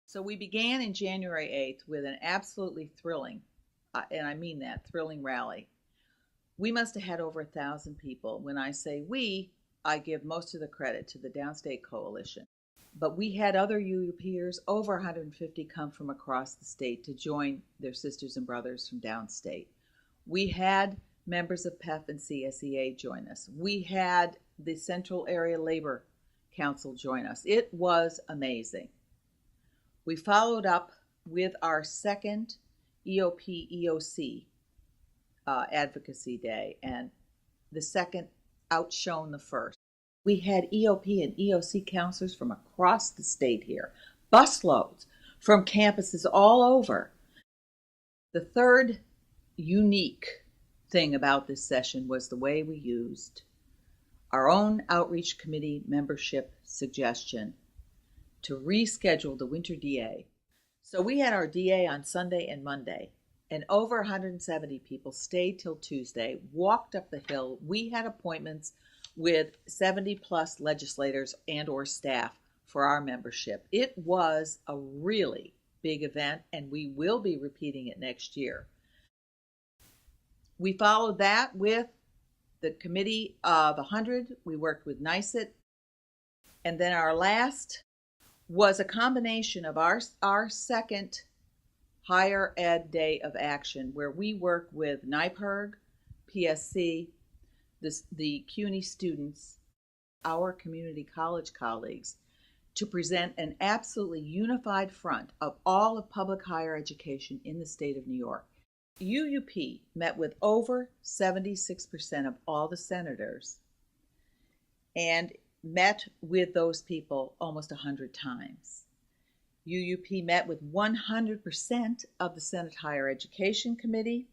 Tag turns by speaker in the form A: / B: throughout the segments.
A: So we began in January 8th with an absolutely thrilling, and I mean that, thrilling rally. We must have had over 1,000 people. When I say we, I give most of the credit to the Downstate Coalition. But we had other UUPers, over 150, come from across the state to join their sisters and brothers from downstate. We had members of PEF and CSEA join us. We had the Central Area Labor Council join us. It was amazing. We followed up with our second EOP EOC Advocacy Day, and the second outshone the first. We had EOP and EOC counselors from across the state here, busloads from campuses all over. The third unique thing about this session was the way we used our own outreach committee membership suggestion to reschedule the winter DA. So we had our DA on Sunday and Monday, and over 170 people stayed till Tuesday, walked up the hill. We had appointments with 70 plus legislators and or staff for our membership. It was a really big event, and we will be repeating it next year. We followed that with the committee of 100. We worked with NYSET. And then our last was a combination of our second higher ed day of action, where we work with NYPIRG, PSC, the CUNY students, our community college colleagues, to present an absolutely unified front of all of public higher education in the state of New York. UUP met with over 76% of all the senators and met with those people almost 100 times. UUP met with 100% of the Senate Higher Education Committee,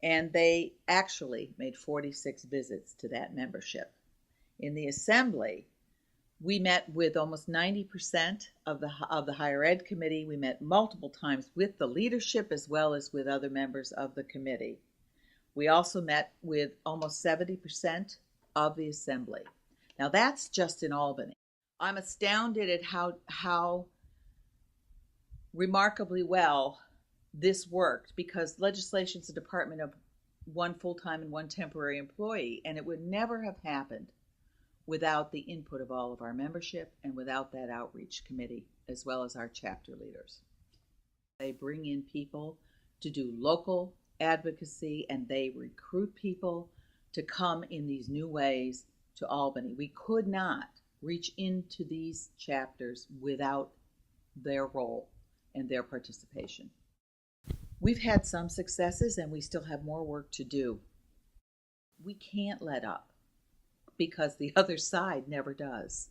A: and they actually made 46 visits to that membership. In the Assembly, we met with almost 90% of the Higher Ed Committee. We met multiple times with the leadership as well as with other members of the committee. We also met with almost 70% of the Assembly. Now that's just in Albany. I'm astounded at how remarkably well this worked, because legislation is a department of one full-time and one temporary employee, and it would never have happened without the input of all of our membership and without that outreach committee, as well as our chapter leaders. They bring in people to do local advocacy, and they recruit people to come in these new ways to Albany. We could not reach into these chapters without their role and their participation. We've had some successes, and we still have more work to do. We can't let up, because the other side never does.